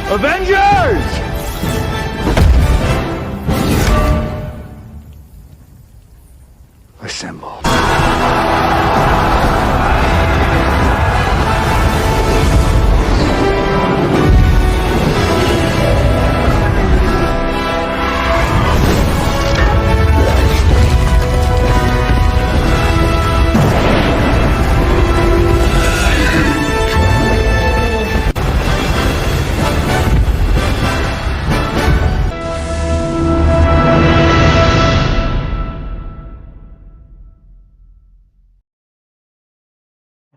Avengers! Assemble.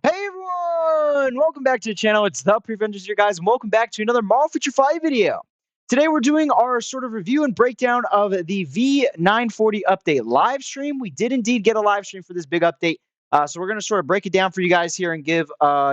Hey everyone! Welcome back to the channel. It's the Preventers here, guys, and welcome back to another Marvel Feature 5 video. Today we're doing our sort of review and breakdown of the V940 update live stream. We did indeed get a live stream for this big update, so we're going to sort of break it down for you guys here and give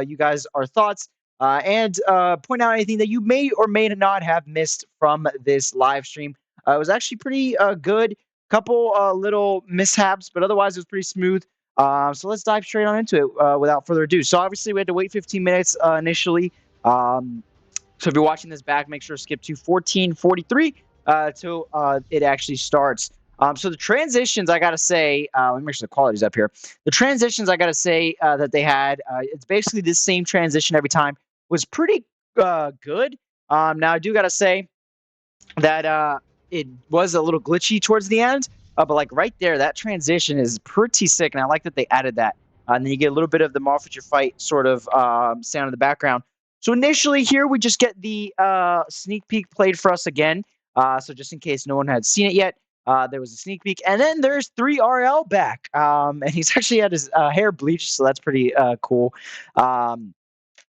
you guys our thoughts and point out anything that you may or may not have missed from this live stream. It was actually pretty good. Couple little mishaps, but otherwise it was pretty smooth. So let's dive straight on into it without further ado. So obviously we had to wait 15 minutes initially. So if you're watching this back, make sure to skip to 14:43 till it actually starts. So the transitions, I gotta say, let me make sure the quality's up here. The transitions, I gotta say, that they had, it's basically the same transition every time, was pretty good. Now I do gotta say that it was a little glitchy towards the end. But like right there, that transition is pretty sick, and I like that they added that. And then you get a little bit of the Marvel Feature Fight sort of sound in the background. So initially here, we just get the sneak peek played for us again. So just in case no one had seen it yet, there was a sneak peek. And then there's 3RL back. And he's actually had his hair bleached, so that's pretty cool. And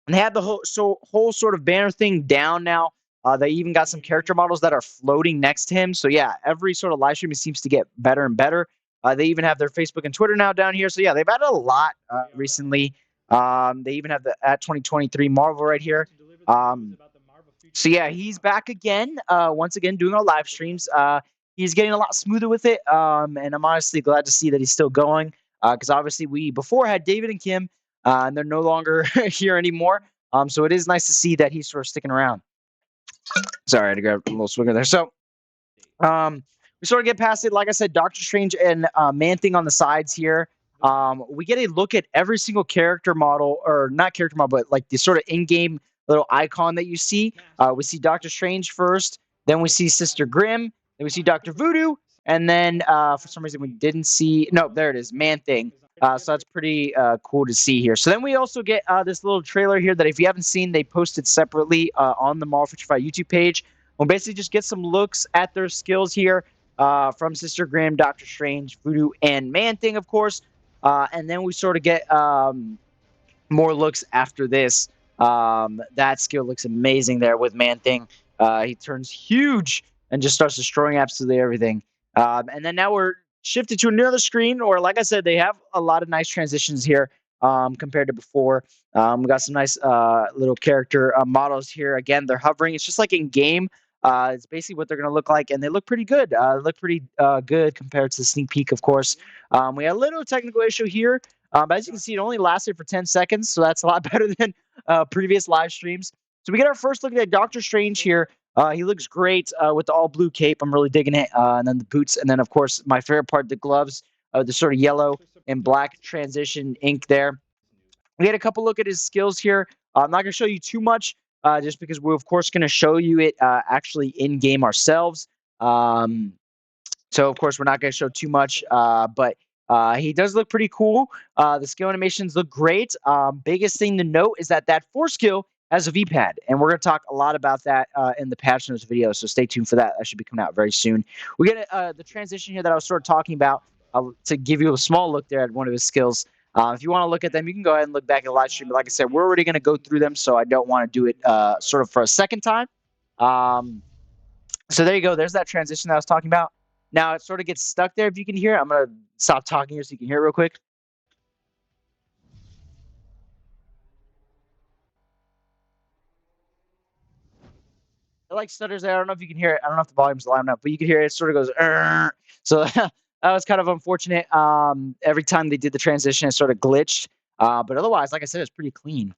they had the whole sort of banner thing down now. They even got some character models that are floating next to him. So yeah, every sort of live stream it seems to get better and better. They even have their Facebook and Twitter now down here. So yeah, they've added a lot recently. They even have the at 2023 Marvel right here. So yeah, he's back again. Once again, doing our live streams. He's getting a lot smoother with it. And I'm honestly glad to see that he's still going. Because obviously we before had David and Kim, and they're no longer here anymore. So it is nice to see that he's sort of sticking around. Sorry, I had to grab a little swigger there. So, we sort of get past it. Like I said, Doctor Strange and Man-Thing on the sides here. We get a look at every single character model, or not character model, but like the sort of in-game little icon that you see. We see Doctor Strange first, then we see Sister Grimm, then we see Dr. Voodoo, and then for some reason we didn't see. No, there it is, Man-Thing. So that's pretty cool to see here. So then we also get this little trailer here that if you haven't seen, they posted separately on the Marvel Feature 5 YouTube page. We'll basically just get some looks at their skills here from Sister Grimm, Doctor Strange, Voodoo, and Man-Thing, of course. And then we sort of get more looks after this. That skill looks amazing there with Man-Thing. He turns huge and just starts destroying absolutely everything. And then now we're shifted to another screen, or like I said, they have a lot of nice transitions here compared to before. We got some nice little character models here. Again, they're hovering. It's just like in game. It's basically what they're going to look like, and they look pretty good. They look pretty good compared to the sneak peek, of course. We had a little technical issue here. But as you can see, it only lasted for 10 seconds, so that's a lot better than previous live streams. So we get our first look at Doctor Strange here. He looks great with the all blue cape. I'm really digging it. And then the boots. And then, of course, my favorite part, the gloves, the sort of yellow and black transition ink there. We had a couple look at his skills here. I'm not going to show you too much just because we're, of course, going to show you it actually in game ourselves. So, of course, we're not going to show too much. But he does look pretty cool. The skill animations look great. Biggest thing to note is that 4 skill has a V-pad, and we're going to talk a lot about that in the patch notes video, so stay tuned for that. That should be coming out very soon. We get the transition here that I was sort of talking about to give you a small look there at one of his skills. If you want to look at them, you can go ahead and look back at the live stream, but like I said, we're already going to go through them, so I don't want to do it sort of for a second time. So there you go. There's that transition that I was talking about. Now, it sort of gets stuck there. If you can hear it, I'm going to stop talking here so you can hear it real quick. It like stutters there. I don't know if you can hear it. I don't know if the volume's loud enough, but you can hear it. It sort of goes. So that was kind of unfortunate. Every time they did the transition, it sort of glitched. But otherwise, like I said, it's pretty clean.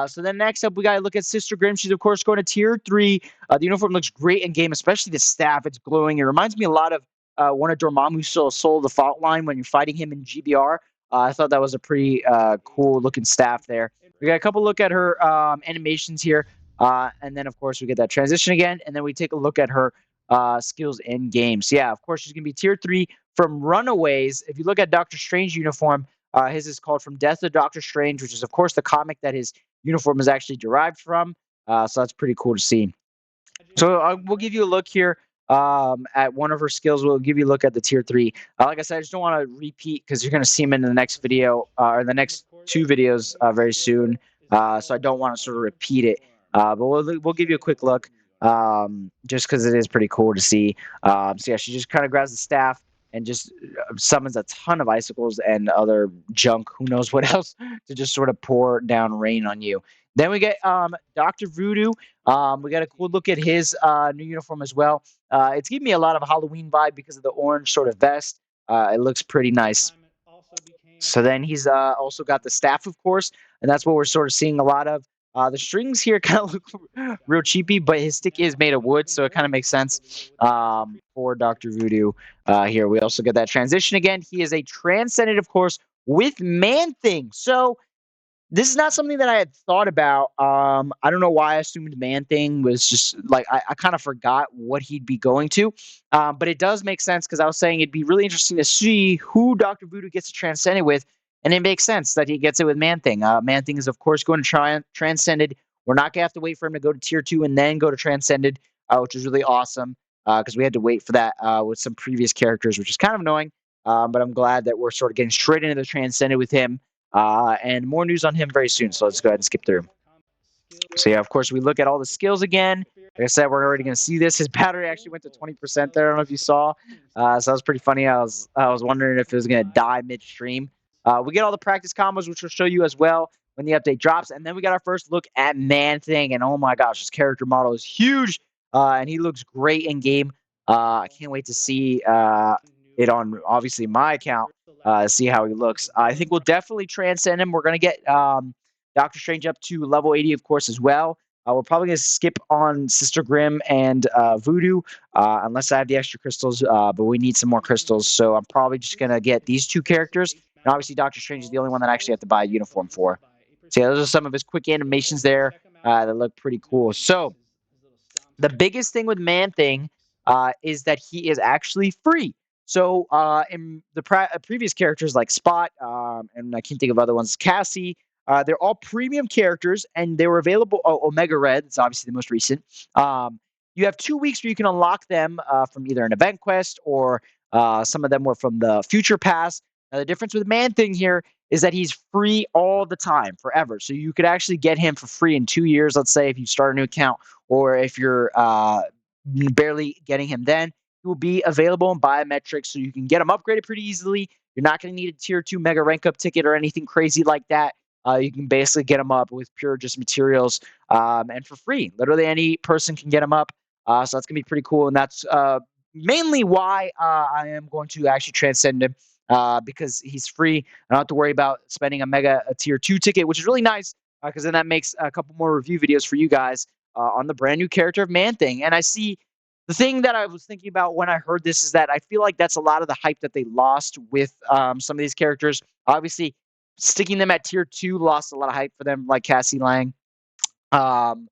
So then next up, we got to look at Sister Grimm. She's, of course, going to tier 3. The uniform looks great in game, especially the staff. It's glowing. It reminds me a lot of one of Dormammu's Soul of the Fault line when you're fighting him in GBR. I thought that was a pretty cool looking staff there. We got a couple look at her animations here. And then, of course, we get that transition again. And then we take a look at her skills in game. So, yeah, of course, she's going to be tier 3 from Runaways. If you look at Doctor Strange uniform, his is called From Death of Doctor Strange, which is, of course, the comic that his uniform is actually derived from. So that's pretty cool to see. So we'll give you a look here at one of her skills. We'll give you a look at the tier 3. Like I said, I just don't want to repeat because you're going to see them in the next video or the next 2 videos very soon. So I don't want to sort of repeat it. But we'll give you a quick look just because it is pretty cool to see. So yeah, she just kind of grabs the staff and just summons a ton of icicles and other junk, who knows what else, to just sort of pour down rain on you. Then we get Dr. Voodoo. We got a cool look at his new uniform as well. It's giving me a lot of Halloween vibe because of the orange sort of vest. It looks pretty nice. So then he's also got the staff, of course, and that's what we're sort of seeing a lot of. The strings here kind of look real cheapy, but his stick is made of wood, so it kind of makes sense for Dr. Voodoo here. We also get that transition again. He is a transcendent, of course, with Man-Thing. So this is not something that I had thought about. I don't know why I assumed Man-Thing was just like I kind of forgot what he'd be going to, but it does make sense because I was saying it'd be really interesting to see who Doctor Voodoo gets to transcend it with, and it makes sense that he gets it with Man-Thing. Man-Thing is of course going to try Transcended. We're not gonna have to wait for him to go to tier 2 and then go to Transcended, which is really awesome because we had to wait for that with some previous characters, which is kind of annoying. But I'm glad that we're sort of getting straight into the Transcended with him. And more news on him very soon. So let's go ahead and skip through. So yeah, of course, we look at all the skills again. Like I said, we're already going to see this. His battery actually went to 20% there. I don't know if you saw. So that was pretty funny. I was wondering if it was going to die midstream. We get all the practice combos, which will show you as well when the update drops. And then we got our first look at Man-Thing. And oh my gosh, his character model is huge. And he looks great in game. I can't wait to see it on, obviously, my account. See how he looks. I think we'll definitely transcend him. We're going to get Doctor Strange up to level 80, of course, as well. We're probably going to skip on Sister Grimm and Voodoo unless I have the extra crystals, but we need some more crystals. So I'm probably just going to get these 2 characters. And obviously, Doctor Strange is the only one that I actually have to buy a uniform for. So yeah, those are some of his quick animations there that look pretty cool. So the biggest thing with Man-Thing is that he is actually free. So in the previous characters like Spot, and I can't think of other ones, Cassie, they're all premium characters, and they were available. Oh, Omega Red, it's obviously the most recent. You have 2 weeks where you can unlock them from either an event quest or some of them were from the future pass. Now, the difference with Man-Thing here is that he's free all the time, forever. So you could actually get him for free in 2 years, let's say, if you start a new account, or if you're barely getting him then. He will be available in biometrics, so you can get him upgraded pretty easily. You're not going to need a tier 2 mega rank up ticket or anything crazy like that. You can basically get them up with pure just materials and for free. Literally any person can get them up. So that's going to be pretty cool. And that's mainly why I am going to actually transcend him because he's free. I don't have to worry about spending a tier 2 ticket, which is really nice because then that makes a couple more review videos for you guys on the brand new character of Man-Thing. And I see the thing that I was thinking about when I heard this is that I feel like that's a lot of the hype that they lost with some of these characters. Obviously, sticking them at tier 2 lost a lot of hype for them, like Cassie Lang, and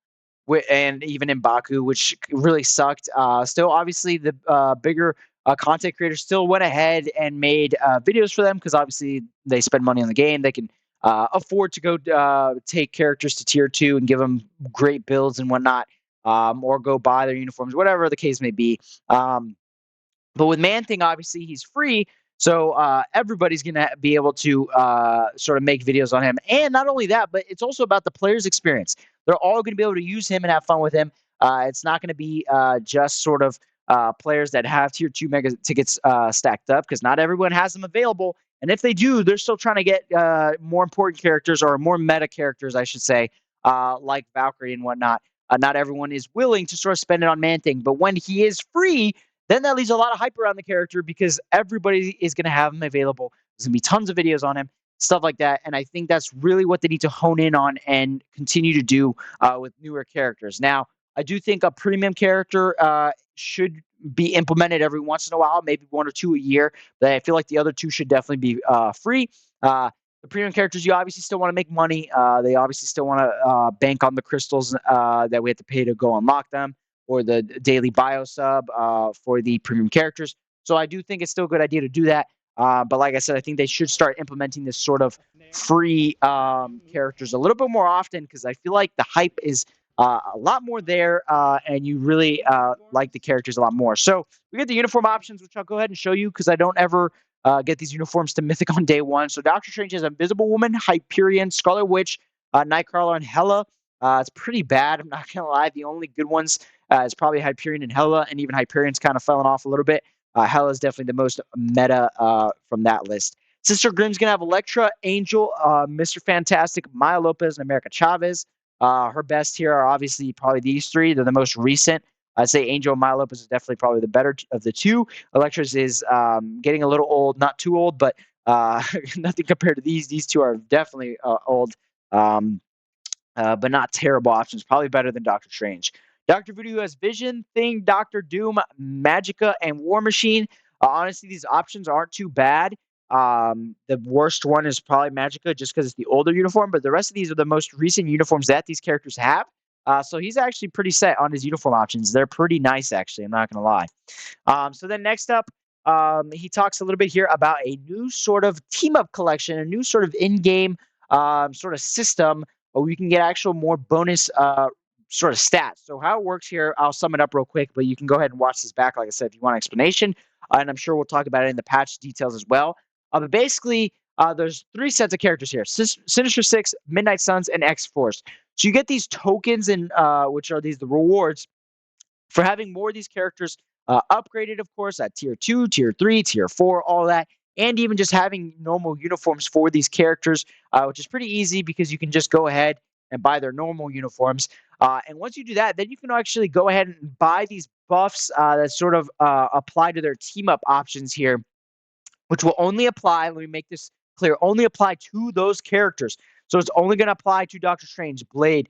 even M'Baku, which really sucked. Still, obviously, the bigger content creators still went ahead and made videos for them because obviously they spend money on the game. They can afford to go take characters to tier 2 and give them great builds and whatnot, or go buy their uniforms, whatever the case may be. But with Man-Thing, obviously, he's free. So everybody's going to be able to sort of make videos on him. And not only that, but it's also about the player's experience. They're all going to be able to use him and have fun with him. It's not going to be just sort of players that have tier 2 mega tickets stacked up because not everyone has them available. And if they do, they're still trying to get more important characters or more meta characters, I should say, like Valkyrie and whatnot. Not everyone is willing to sort of spend it on Man-Thing. But when he is free, then that leaves a lot of hype around the character because everybody is going to have him available. There's going to be tons of videos on him. stuff like that. And I think that's really what they need to hone in on and continue to do with newer characters. Now, I do think a premium character should be implemented every once in a while, maybe one or two a year. But I feel like the other two should definitely be free. The premium characters, you obviously still want to make money. They obviously still want to bank on the crystals that we have to pay to go unlock them, or the daily bio sub for the premium characters. So I do think it's still a good idea to do that. But like I said, I think they should start implementing this sort of free characters a little bit more often, because I feel like the hype is a lot more there, and you really like the characters a lot more. So we get the uniform options, which I'll go ahead and show you because I don't ever get these uniforms to Mythic on day one. So Doctor Strange has Invisible Woman, Hyperion, Scarlet Witch, Nightcrawler, and Hela. It's pretty bad. I'm not going to lie. The only good ones is probably Hyperion and Hela, and even Hyperion's kind of fallen off a little bit. Hela is definitely the most meta from that list. Sister Grimm's going to have Elektra, Angel, Mr. Fantastic, Maya Lopez, and America Chavez. Her best here are obviously probably these three. They're the most recent. I'd say Angel and Maya Lopez is definitely probably the better of the two. Elektra's is getting a little old, not too old, but nothing compared to these. These two are definitely old, but not terrible options. Probably better than Doctor Strange. Dr. Voodoo has Vision, Thing, Doctor Doom, Magica, and War Machine. Honestly, these options aren't too bad. The worst one is probably Magica, just because it's the older uniform, but the rest of these are the most recent uniforms that these characters have. So he's actually pretty set on his uniform options. They're pretty nice, actually. I'm not going to lie. So then next up, he talks a little bit here about a new sort of team-up collection, a new sort of in-game sort of system where you can get actual more bonus sort of stats. So how it works here, I'll sum it up real quick, but you can go ahead and watch this back, like I said, if you want an explanation. And I'm sure we'll talk about it in the patch details as well. But basically, there's three sets of characters here: Sinister Six, Midnight Suns, and X-Force. So you get these tokens, and which are the rewards for having more of these characters upgraded, of course, at tier 2, tier 3, tier 4, all that, and even just having normal uniforms for these characters, which is pretty easy because you can just go ahead and buy their normal uniforms. And once you do that, then you can actually go ahead and buy these buffs that sort of apply to their team-up options here, which will only apply, let me make this clear, only apply to those characters. So it's only going to apply to Doctor Strange, Blade,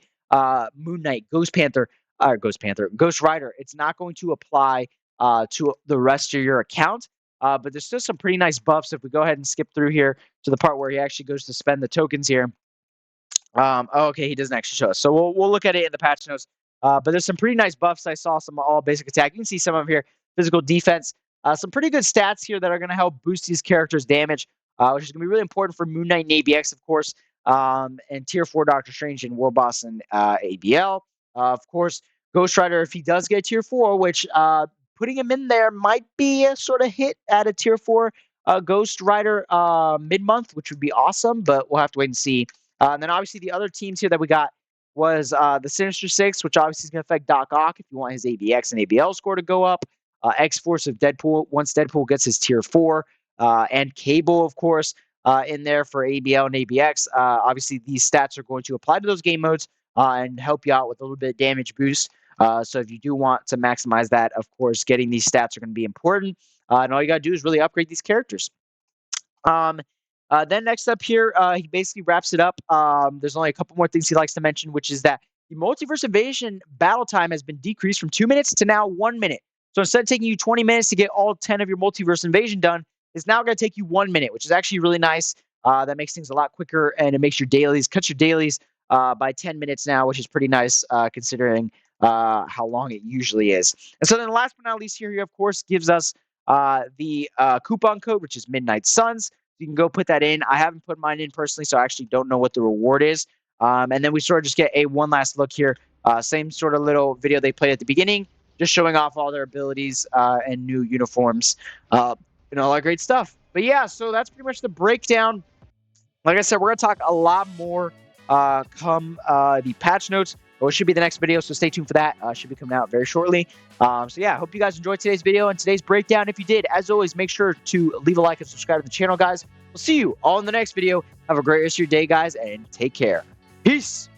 Moon Knight, Ghost Rider. It's not going to apply to the rest of your account. But there's still some pretty nice buffs. If we go ahead and skip through here to the part where he actually goes to spend the tokens here. Okay, he doesn't actually show us. So we'll look at it in the patch notes. But there's some pretty nice buffs. I saw some all basic attack. You can see some of them here. Physical defense. Some pretty good stats here that are going to help boost these characters' damage, which is going to be really important for Moon Knight and ABX, of course, and Tier 4 Doctor Strange and War Boss and ABL. Of course, Ghost Rider, if he does get Tier 4, which putting him in there might be a sort of hit at a Tier 4 Ghost Rider mid-month, which would be awesome, but we'll have to wait and see. And then obviously the other teams here that we got was the Sinister Six, which obviously is going to affect Doc Ock if you want his ABX and ABL score to go up. X-Force of Deadpool, once Deadpool gets his Tier 4. And Cable, of course, in there for ABL and ABX. Obviously, these stats are going to apply to those game modes and help you out with a little bit of damage boost. So if you do want to maximize that, of course, getting these stats are going to be important. And all you got to do is really upgrade these characters. Then next up here, he basically wraps it up. There's only a couple more things he likes to mention, which is that the Multiverse Invasion battle time has been decreased from 2 minutes to now 1 minute. So instead of taking you 20 minutes to get all 10 of your Multiverse Invasion done, it's now going to take you 1 minute, which is actually really nice. That makes things a lot quicker, and it makes your dailies, cuts your dailies by 10 minutes now, which is pretty nice considering how long it usually is. And so then last but not least here, he, of course, gives us the coupon code, which is MidNight Suns. You can go put that in. I haven't put mine in personally, so I actually don't know what the reward is. And then we sort of just get a one last look here. Same sort of little video they played at the beginning, just showing off all their abilities and new uniforms and all that great stuff. But yeah, so that's pretty much the breakdown. Like I said, we're going to talk a lot more come the patch notes. Or it should be the next video, so stay tuned for that. Should be coming out very shortly. So yeah, I hope you guys enjoyed today's video and today's breakdown. If you did, as always, make sure to leave a like and subscribe to the channel, guys. We'll see you all in the next video. Have a great rest of your day, guys, and take care. Peace.